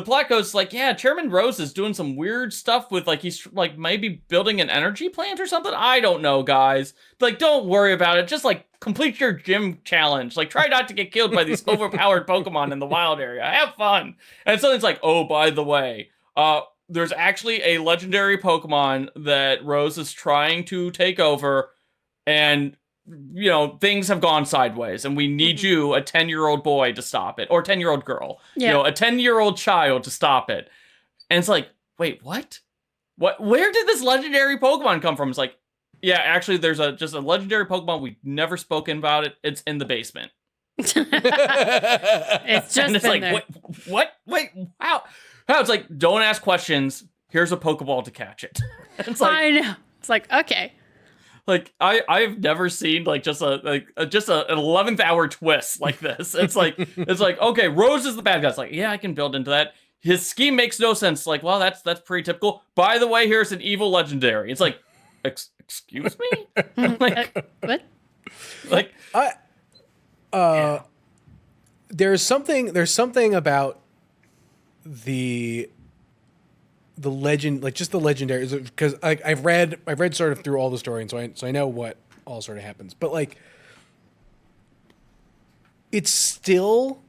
Black Ghost, like, yeah, Chairman Rose is doing some weird stuff with, like, he's, like, maybe building an energy plant or something. I don't know, guys. Like, don't worry about it. Just, like, complete your gym challenge. Like, try not to get killed by these overpowered Pokemon in the wild area. Have fun. And so it's like, oh, by the way, there's actually a legendary Pokemon that Rose is trying to take over, and things have gone sideways, and we need you, a 10-year-old boy, to stop it, or 10-year-old girl, a 10-year-old child to stop it. And it's like, wait, what? Where did this legendary Pokemon come from? It's like, yeah, actually, there's just a legendary Pokemon. We've never spoken about it. It's in the basement. It's just And it's like, there. what? Wait, how? It's like, don't ask questions. Here's a Pokeball to catch it. It's like, I know. It's like, okay. like I've never seen like just an 11th hour twist like this. It's like okay, Rose is the bad guy. It's like, yeah, I can build into that. His scheme makes no sense. Like, well, that's pretty typical. By the way, here's an evil legendary. It's like, excuse me? Like, What? like There's something about the legend, like just the legendary, because I've read sort of through all the story, and so I know what all sort of happens. But like, it still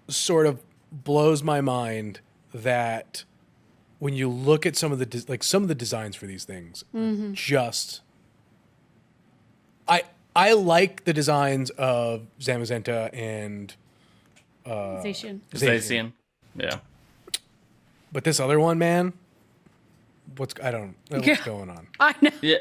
sort of blows my mind that when you look at some of the designs for these things, just I like the designs of Zamazenta and Zacian. Zacian. Yeah. but this other one, man, I don't know what's going on. I know. Yeah.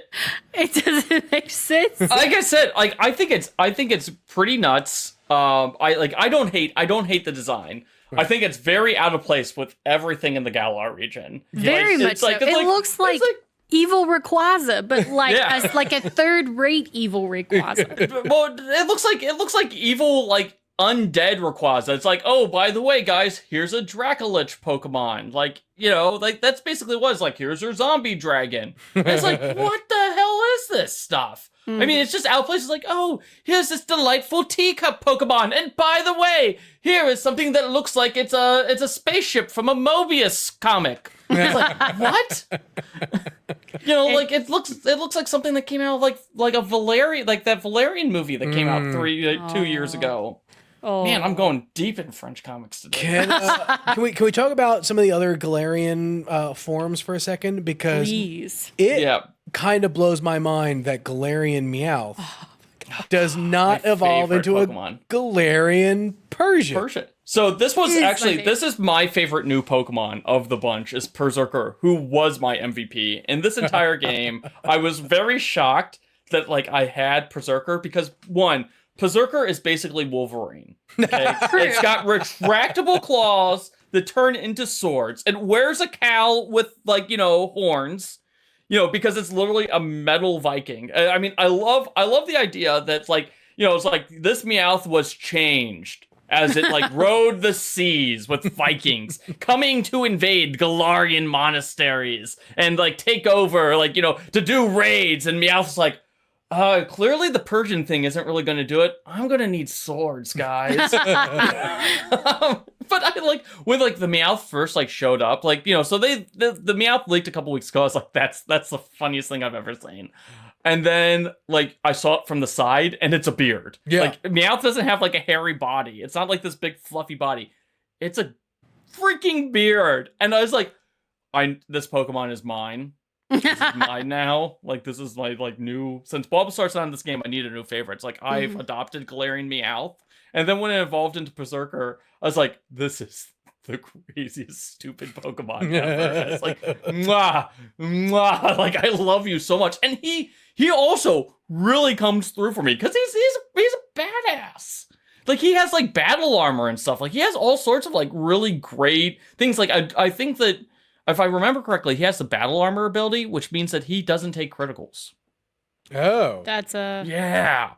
It doesn't make sense. Like I said, like I think it's pretty nuts. I don't hate the design. I think it's very out of place with everything in the Galar region. Very much so. It looks like evil Rayquaza, but like like a third-rate evil Rayquaza. Well, it looks like evil like undead Rayquaza. It's like, oh, by the way, guys, here's a Dracolich Pokemon. Like, you know, like that's basically what it's like. Here's your zombie dragon. And it's like, what the hell is this stuff? I mean, it's just out of place. It's like, oh, here's this delightful teacup Pokemon. And by the way, here is something that looks like it's a spaceship from a Mobius comic. It's like, what? You know, like it looks like something that came out of like a Valerian, like that Valerian movie that came out 2 years ago. Oh. Man, I'm going deep in French comics today. Can we talk about some of the other Galarian forms for a second? Because it kind of blows my mind that Galarian Meowth does not evolve into Pokemon. a Galarian Persian. So this is my favorite new Pokemon of the bunch is Berserker, who was my MVP. In this entire game, I was very shocked that like I had Berserker because one, Berserker is basically Wolverine. Okay? It's got retractable claws that turn into swords. It wears a cowl with like, you know, horns. You know, because it's literally a metal Viking. I mean, I love the idea that like, you know, it's like this Meowth was changed as it like rode the seas with Vikings coming to invade Galarian monasteries and like take over, like, you know, to do raids. And Meowth's like, clearly the Persian thing isn't really going to do it. I'm going to need swords, guys. But I like when like the Meowth first like showed up, like, you know, so the Meowth leaked a couple weeks ago. I was like, that's the funniest thing I've ever seen. And then like I saw it from the side and it's a beard. Yeah. Like Meowth doesn't have like a hairy body. It's not like this big fluffy body. It's a freaking beard. And I was like, this Pokemon is mine. This is mine now. Like this is my like new, since Bulbasaur's not in this game, I need a new favorite. It's like I've adopted Galarian Meowth. And then when it evolved into Berserker, I was like, this is the craziest, stupid Pokemon ever. It's like, mwah, mwah. Like, I love you so much. And he also really comes through for me because he's a badass. Like, he has, like, battle armor and stuff. Like, he has all sorts of, like, really great things. Like, I think that, if I remember correctly, he has the battle armor ability, which means that he doesn't take criticals. Oh. That's a... Yeah.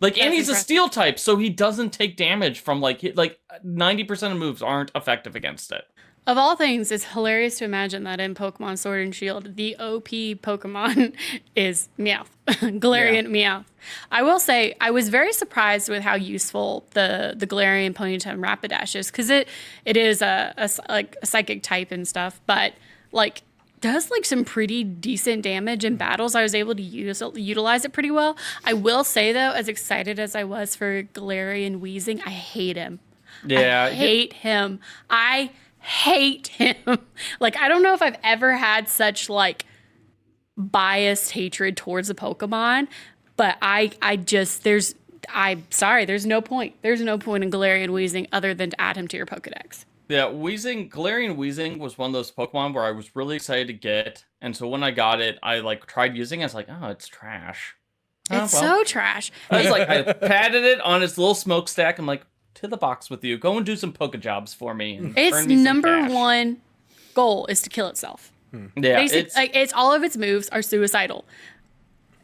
Like, and he's a steel type, so he doesn't take damage from, like 90% of moves aren't effective against it. Of all things, it's hilarious to imagine that in Pokemon Sword and Shield, the OP Pokemon is Meowth, Galarian Meowth. I will say, I was very surprised with how useful the Galarian Ponyta Rapidash is, because it is a psychic type and stuff, but, like, does like some pretty decent damage in battles. I was able to utilize it pretty well. I will say though, as excited as I was for Galarian Weezing, I hate him. Yeah. I hate him. Like, I don't know if I've ever had such like biased hatred towards a Pokemon, but I'm sorry, there's no point. There's no point in Galarian Weezing other than to add him to your Pokedex. Yeah, Galarian Weezing was one of those Pokemon where I was really excited to get, and so when I got it, I like tried using it. I was like, oh, it's trash. So trash. I was like, I patted it on its little smokestack. I'm like, to the box with you. Go and do some Pokejobs for me. And its number one goal is to kill itself. Yeah, it's all of its moves are suicidal.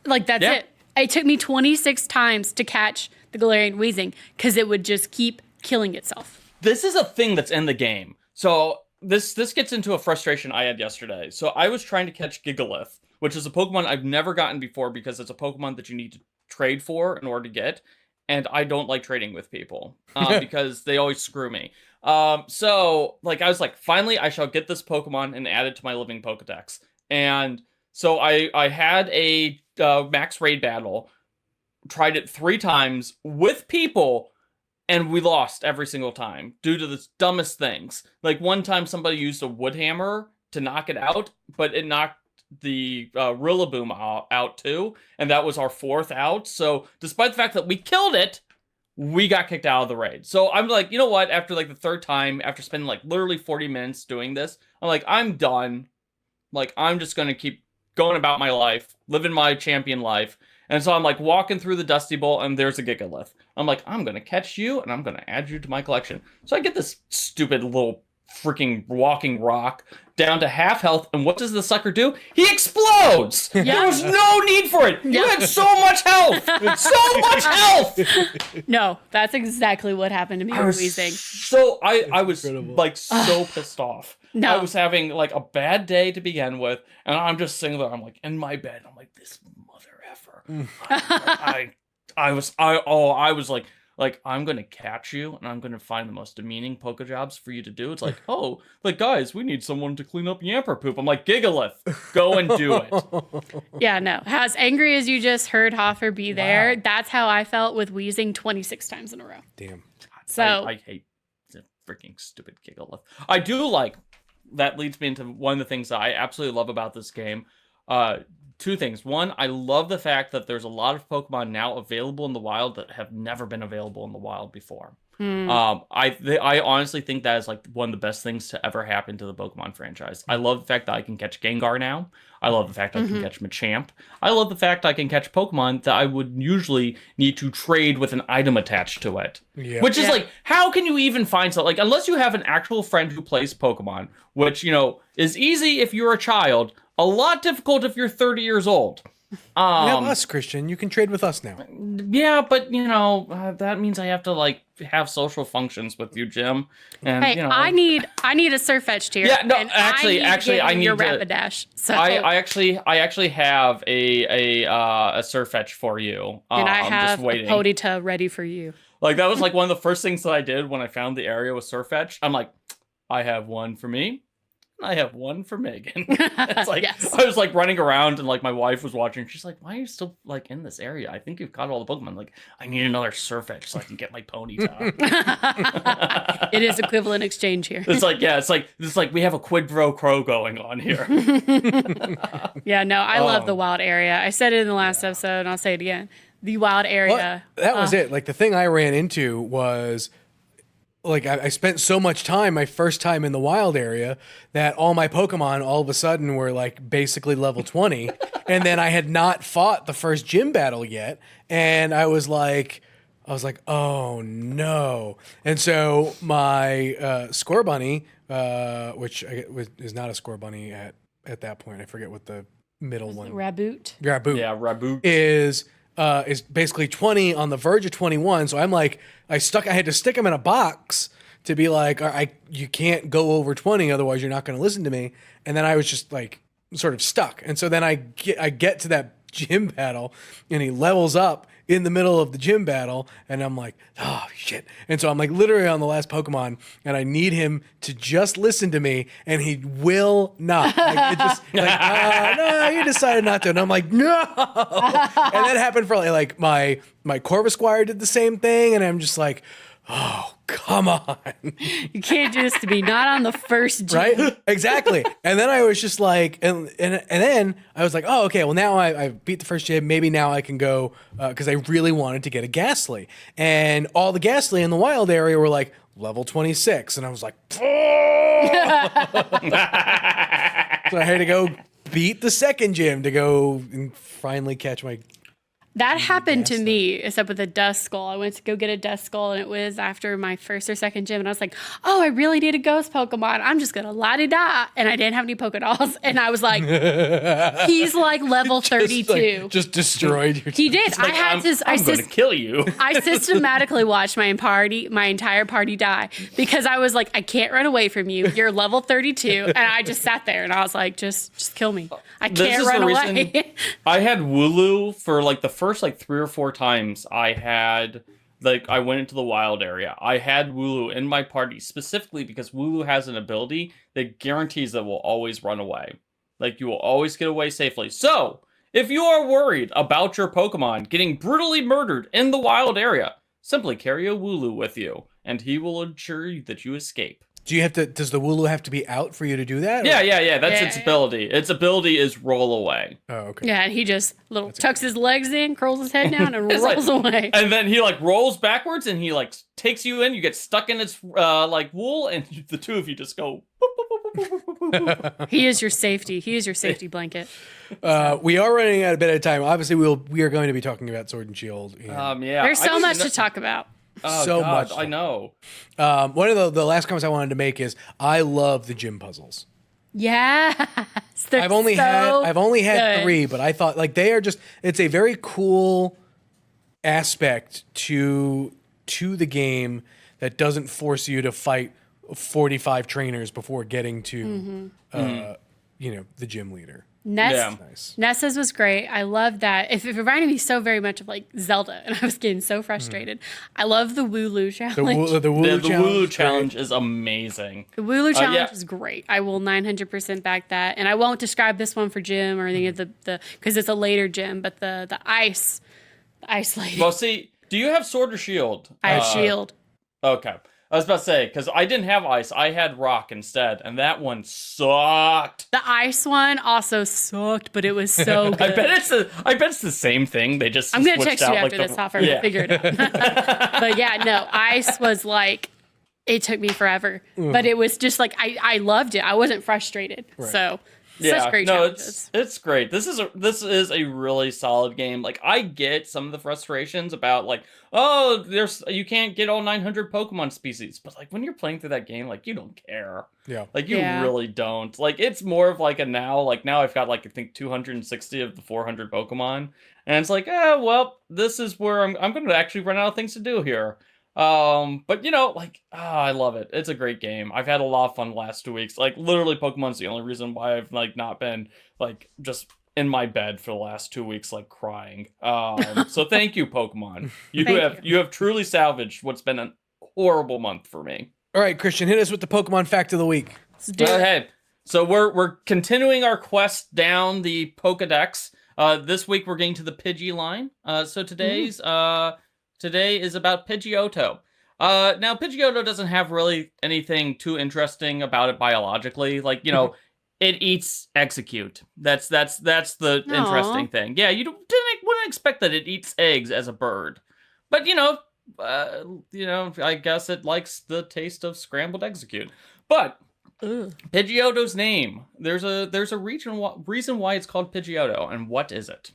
Like that's it. It took me 26 times to catch the Galarian Weezing because it would just keep killing itself. This is a thing that's in the game. So this gets into a frustration I had yesterday. So I was trying to catch Gigalith, which is a Pokemon I've never gotten before because it's a Pokemon that you need to trade for in order to get. And I don't like trading with people because they always screw me. So like I was like, finally, I shall get this Pokemon and add it to my living Pokedex. And so I had a max raid battle, tried it 3 times with people, and we lost every single time due to the dumbest things. Like one time somebody used a wood hammer to knock it out, but it knocked the Rillaboom out too. And that was our 4th out. So despite the fact that we killed it, we got kicked out of the raid. So I'm like, you know what? After like the 3rd time, after spending like literally 40 minutes doing this, I'm like, I'm done. Like, I'm just going to keep going about my life, living my champion life. And so I'm like walking through the Dusty Bowl, and there's a Gigalith. I'm like, I'm going to catch you, and I'm going to add you to my collection. So I get this stupid little freaking walking rock down to half health, and what does the sucker do? He explodes! There was no need for it! You had so much health! So much health! No, that's exactly what happened to me with Weezing. So I was like so pissed off. No. I was having like a bad day to begin with, and I'm just sitting there, I'm like in my bed, I'm like, this mother effer. I was like, I'm gonna catch you, and I'm gonna find the most demeaning poke jobs for you to do. It's like, oh, like guys, we need someone to clean up Yamper poop. I'm like, Gigalith, go and do it. Yeah, no. As angry as you just heard Hoffer be there, that's how I felt with Weezing 26 times in a row. Damn. So I hate the freaking stupid Gigalith. I do like, that leads me into one of the things that I absolutely love about this game. Two things. One, I love the fact that there's a lot of Pokemon now available in the wild that have never been available in the wild before. I honestly think that is like one of the best things to ever happen to the Pokemon franchise. I love the fact that I can catch Gengar now. I love the fact I can catch Machamp. I love the fact I can catch Pokemon that I would usually need to trade with an item attached to it. Yep. Which is like, how can you even find something? Like, unless you have an actual friend who plays Pokemon, which, you know, is easy if you're a child, a lot difficult if you're 30 years old. Us, Christian. You can trade with us now. Yeah, but, you know, that means I have to, like, have social functions with you, Jim. And, hey, you know, I need a Surfetch tier. Yeah, no, and actually, I need your to, Rapidash. So I actually have a Surfetch for you. and I I'm have just a waiting. Ponyta ready for you. Like, that was like one of the first things that I did when I found the area with Surfetch. I'm like, I have one for me. I have one for Megan. It's like, Yes. I was like running around, and like my wife was watching. She's like, why are you still like in this area? I think you've caught all the Pokemon. I'm like, I need another Surfetch so I can get my Ponyta. It is equivalent exchange here. It's like we have a quid pro quo going on here. Yeah, no, I love the wild area. I said it in the last episode, and I'll say it again. The wild area. Well, that was it. Like the thing I ran into was like I spent so much time my first time in the wild area that all my Pokemon all of a sudden were like basically level 20. And then I had not fought the first gym battle yet. And I was like, oh no. And so my Scorbunny, which is not a Scorbunny at that point. I forget what the middle one. Raboot. Raboot. Yeah, Raboot. Is basically 20 on the verge of 21. So I'm like, I had to stick him in a box to be like, you can't go over 20, otherwise you're not going to listen to me. And then I was just like sort of stuck. And so then I get to that gym battle, and he levels up in the middle of the gym battle, and I'm like, oh shit. And so I'm like literally on the last Pokemon, and I need him to just listen to me, and he will not. Like, it just like, no, you decided not to. And I'm like, no. And that happened for like my Corvisquire did the same thing, and I'm just like, oh, come on. You can't do this to me. Not on the first gym. Right? Exactly. And then I was just like, and then I was like, oh, okay, well now I beat the first gym. Maybe now I can go, because I really wanted to get a Ghastly. And all the Ghastly in the wild area were like level 26. And I was like, oh! So I had to go beat the second gym to go and finally catch my... That happened to me, except with a Dust Skull. I went to go get a Dust Skull, and it was after my first or second gym. And I was like, oh, I really need a ghost Pokemon. I'm just going to la-di-da. And I didn't have any Pokédolls. And I was like, he's like level 32. Just destroyed your... He did. Like, I'm going to kill you. I systematically watched my entire party die because I was like, I can't run away from you. You're level 32. And I just sat there, and I was like, just kill me. I can't run away. I had Wooloo for like the first like 3 or 4 times I went into the wild area. I had Wooloo in my party specifically because Wooloo has an ability that guarantees that we'll always run away. Like, you will always get away safely. So, if you are worried about your Pokemon getting brutally murdered in the wild area, simply carry a Wooloo with you, and he will ensure that you escape. Does the Wooloo have to be out for you to do that? Yeah. That's its ability. Its ability is roll away. Oh, okay. Yeah, and he just tucks his legs in, curls his head down, and rolls away. And then he like rolls backwards, and he like takes you in. You get stuck in its like wool, and the two of you just go. Boop, boop, boop, boop, He is your safety. He is your safety blanket. We are running out a bit of time. Obviously, we are going to be talking about Sword and Shield. And Yeah. There's so much to talk about. Oh, so God, much. I know. one of the last comments I wanted to make is I love the gym puzzles. Yes. I've only had good. 3, but I thought like they are just it's a very cool aspect to the game that doesn't force you to fight 45 trainers before getting to the gym leader. Nessa's was great. I love that. It reminded me so very much of like Zelda, and I was getting so frustrated. I love the Wooloo challenge. The Wooloo challenge is amazing. The Wooloo challenge is great. I will 900% back that, and I won't describe this one for Jim or any of the because it's a later Jim, but the ice lady. Well, see, do you have Sword or Shield? I have Shield. Okay. I was about to say, because I didn't have ice. I had rock instead, and that one sucked. The ice one also sucked, but it was so good. I bet it's the same thing. They just I'm going to switched text you out, after this off and figure it out. But yeah, no, ice was like, it took me forever. But it was just like, I loved it. I wasn't frustrated. Right. So... such great challenges. It's great. This is a really solid game. Like I get some of the frustrations about like, oh, you can't get all 900 Pokemon species, but like when you're playing through that game, like you don't care. Yeah. Like you really don't. Like it's more of like now I've got like I think 260 of the 400 Pokemon, and it's like, well, this is where I'm going to actually run out of things to do here. But I love it. It's a great game. I've had a lot of fun the last 2 weeks. Like literally Pokemon's the only reason why I've like not been like just in my bed for the last 2 weeks, like crying. So thank you, Pokemon. You have truly salvaged what's been a horrible month for me. All right, Christian, hit us with the Pokemon fact of the week. Let's do it. Okay. So we're continuing our quest down the Pokedex. This week we're getting to the Pidgey line. So today is about Pidgeotto. Now, Pidgeotto doesn't have really anything too interesting about it biologically. Like, it eats Execute. That's the interesting thing. Yeah, wouldn't expect that it eats eggs as a bird. But, I guess it likes the taste of scrambled Execute. But Pidgeotto's name, there's a reason why it's called Pidgeotto, and what is it?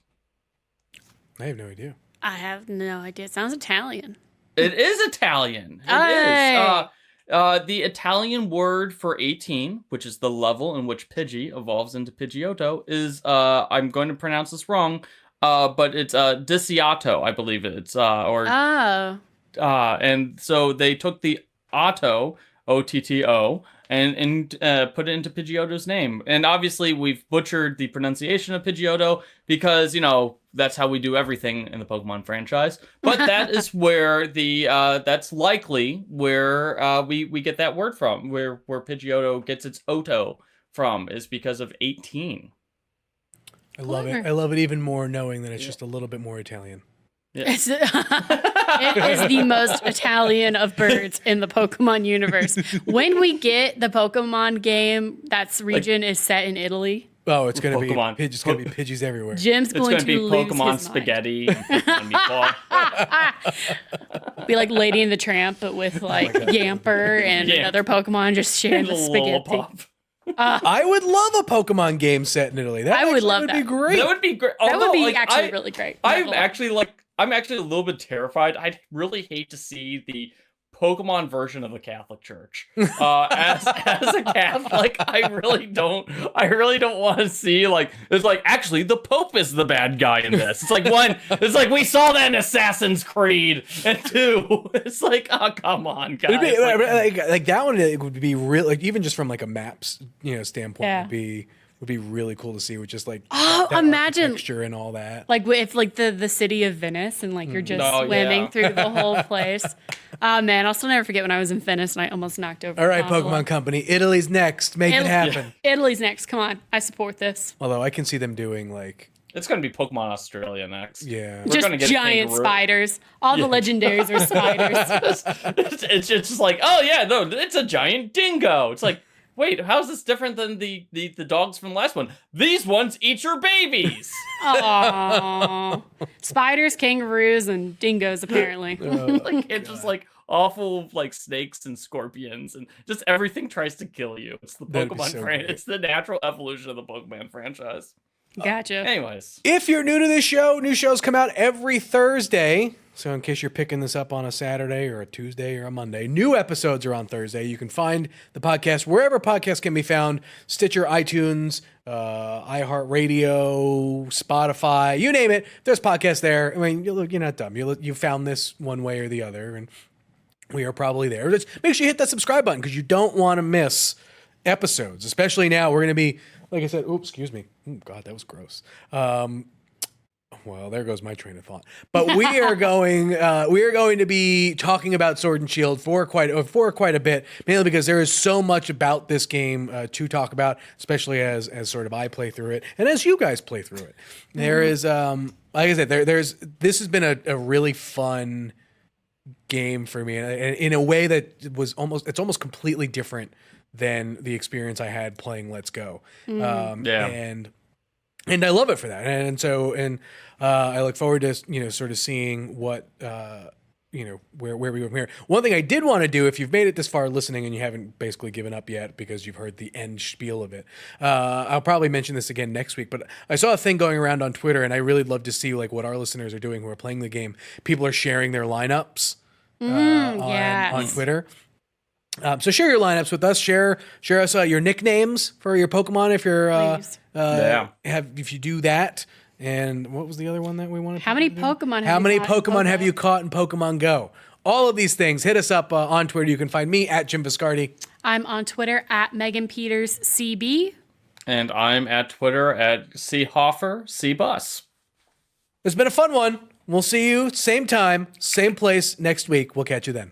I have no idea. I have no idea. It sounds Italian. It is Italian. It is. The Italian word for 18, which is the level in which Pidgey evolves into Pidgeotto, is, I'm going to pronounce this wrong, but it's Diciato, I believe it's. And so they took the Otto, O-T-T-O, and put it into Pidgeotto's name. And obviously we've butchered the pronunciation of Pidgeotto because, that's how we do everything in the Pokemon franchise. But that is where that's likely where we get that word from, where Pidgeotto gets its Otto from, is because of 18. I love it. I love it even more knowing that it's just a little bit more Italian. Yeah. It is the most Italian of birds in the Pokemon universe. When we get the Pokemon game, that's region is set in Italy. Oh, it's going to be Pidgeys everywhere. Jim's going to be lose Pokemon his spaghetti and Pokemon meatball. Be like Lady and the Tramp, but with like Yamper and another Pokemon just sharing the spaghetti. I would love a Pokemon game set in Italy. That I would love that. Be great. That would be great. That would be actually really great. I'm actually a little bit terrified. I'd really hate to see the Pokemon version of the Catholic Church. As a Catholic, I really don't want to see it's like actually the Pope is the bad guy in this. It's like we saw that in Assassin's Creed, and 2, it's like, oh come on, guys. Like that one, it would be real. Like even just from like a maps standpoint, would be really cool to see with just like imagine texture and all that. Like if like the city of Venice and like you're just swimming through the whole place. Man, I'll still never forget when I was in Venice and I almost knocked over. All right, Pokemon Company, Italy's next. Make it happen. Italy's next. Come on, I support this. Although I can see them doing like. It's going to be Pokemon Australia next. Yeah. We're just giant spiders. All the legendaries are spiders. It's just like, oh yeah, no, it's a giant dingo. It's like, wait, how's this different than the dogs from the last one? These ones eat your babies. Aww. Spiders, kangaroos, and dingoes, apparently. It's just like, awful like snakes and scorpions and just everything tries to kill you. It's the That'd be Pokemon so franchise. great. It's the natural evolution of the Pokemon franchise. Gotcha. Anyways, If you're new to this show, new shows come out every Thursday. So in case you're picking this up on a Saturday or a Tuesday or a Monday, new episodes are on Thursday. You can find the podcast wherever podcasts can be found: Stitcher, iTunes, iHeartRadio, Spotify, you name it. There's podcasts there. I mean, you're not dumb. You found this one way or the other, and we are probably there. Just make sure you hit that subscribe button because you don't want to miss episodes, especially now. We're going to be, like I said, oops, excuse me. Oh, God, that was gross. Well, there goes my train of thought. But we are going to be talking about Sword and Shield for quite a bit, mainly because there is so much about this game to talk about, especially as sort of I play through it and as you guys play through it. There is, like I said, this has been a really fun game for me, and in a way that was almost completely different than the experience I had playing Let's Go. And I love it for that. And so I look forward to, sort of seeing what, where we go from here. One thing I did want to do, if you've made it this far listening and you haven't basically given up yet because you've heard the end spiel of it, I'll probably mention this again next week, but I saw a thing going around on Twitter, and I really love to see like what our listeners are doing who are playing the game. People are sharing their lineups on Twitter. So share your lineups with us. Share us your nicknames for your Pokemon if you're if you do that. And what was the other one that we wanted? How many Pokemon? How many Pokemon have you caught in Pokemon Go? All of these things. Hit us up on Twitter. You can find me at Jim Viscardi. I'm on Twitter at Megan Peters CB. And I'm at Twitter at CHoffer CBus. It's been a fun one. We'll see you same time, same place next week. We'll catch you then.